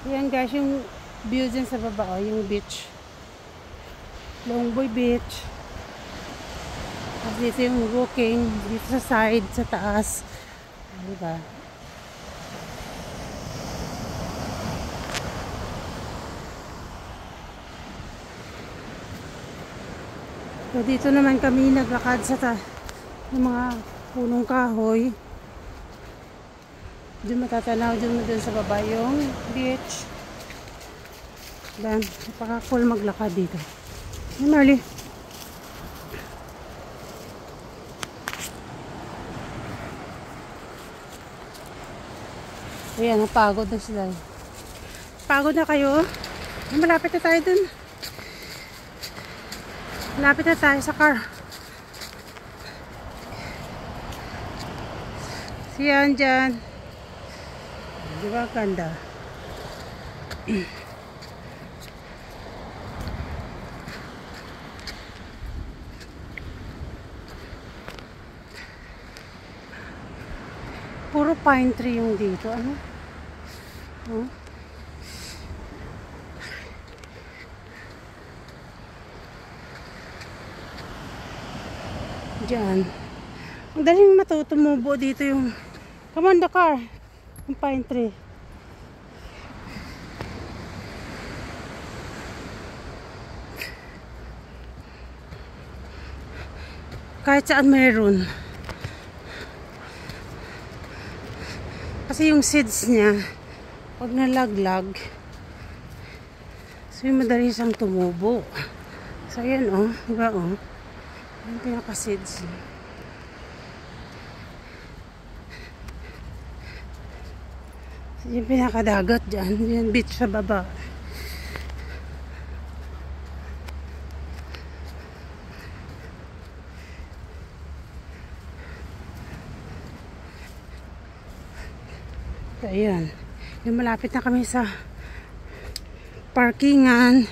Yan guys, yung view dyan sa baba, oh, yung beach. Longboy Beach. Tapos dito yung walking, dito sa side, sa taas. Diba? So dito naman kami naglakad sa yung mga punong kahoy. Doon matatanaw doon sa baba yung beach. Dan, napaka-cool maglakad dito. Hey Marley. Ayan, napagod na sila. Pagod na kayo? Malapit na tayo dun. Malapit na tayo sa car. Siyan dyan. Diba ganda? Puro pine tree yung dito. Ano? Oh. Diyan. Ang daling matutumubo dito yung come on the car. Yung pine tree. Kahit saan meron. Kasi yung seeds niya, pag nalaglag, so yung madali siyang tumubo. So yan oh, diba oh. Yung pinaka-seeds. Yung pinakadagat dyan, yung beach sa baba. So, ayan. Yung malapit na kami sa parkingan.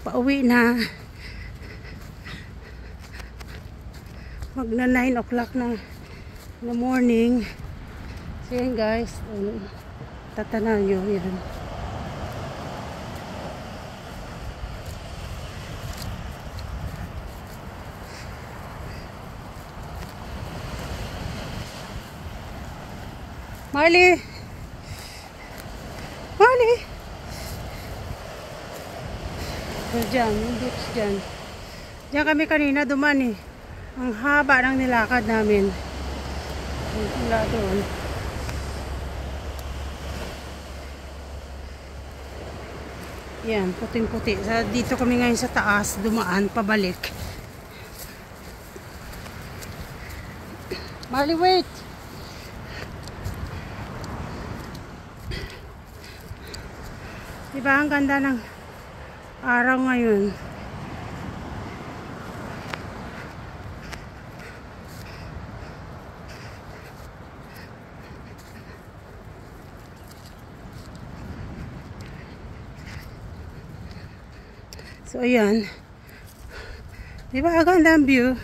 Pauwi na. Magna 9 o'clock na in the morning. So yan guys. Tatanaw nyo. Yan. Marley! Marley! So dyan, yung beach dyan. Diyan kami kanina duman eh. Ang haba ng nilakad namin. Wala doon. Yan, puting-puti. Dito kami ngayon sa taas, dumaan, pabalik. Marley, wait! Diba ang ganda ng araw ngayon? So ayan. Diba ang ganda ang view?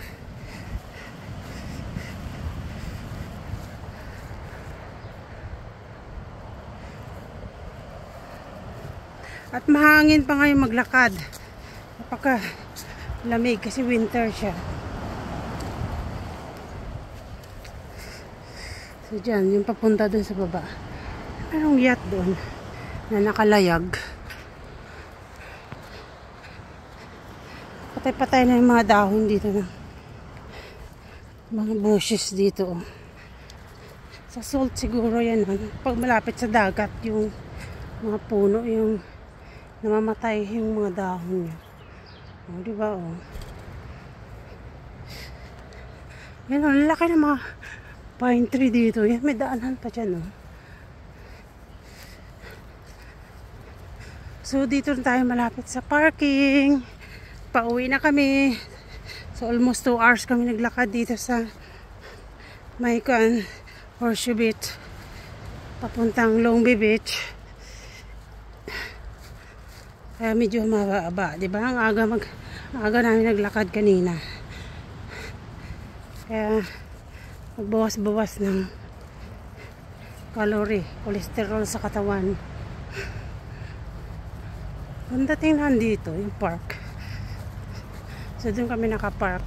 At mahangin pa ngayon maglakad. Napaka lamig kasi winter siya. So dyan, yung papunta dun sa baba. Merong yacht doon na nakalayag. Patay-patay na yung mga dahon dito na. Mga bushes dito. Sa salt siguro yan. Pag malapit sa dagat yung mga puno, yung namamatay yung mga dahon niya. O, diba o? Yan o, laki ng mga pine tree dito. Yan, may daanan pa dyan o. So, dito na tayo malapit sa parking. Pauwi na kami. So, almost 2 hours kami naglakad dito sa Maykan Horseshoe Beach. Papuntang Longboy Beach. Kaya medyo mababa, di ba? Ang aga namin naglakad kanina. Kaya magbawas-bawas ng calorie, cholesterol sa katawan. Ganda tingnan dito, yung park. So, doon kami nakapark.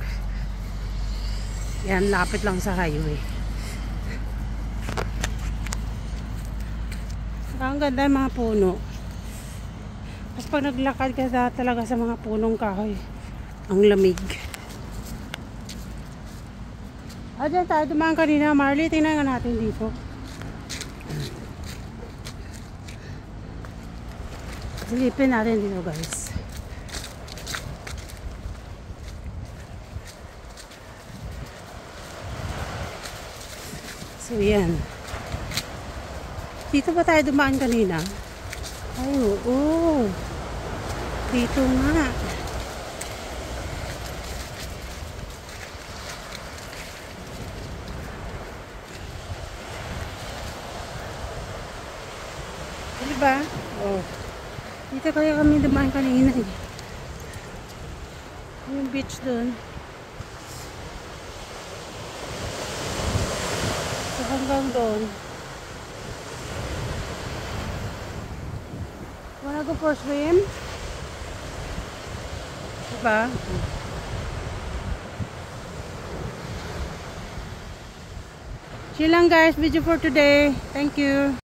Yan, lapit lang sa highway. Ang ganda yung mga puno. Tapos pag naglakad ka talaga sa mga punong kahoy, ang lamig. Diyan tayo dumaan kanina, Marley. Tingnan nga natin dito. Silipin natin dito, guys. So, yan. Dito ba tayo dumaan kanina? Ay, oo. Dito nga. Diba? Oh. Dito kaya kami dumaan kanina eh. Yung beach dun. So, hanggang doon. Wanna go for a swim? Diba? Chill lang guys, video for today. Thank you.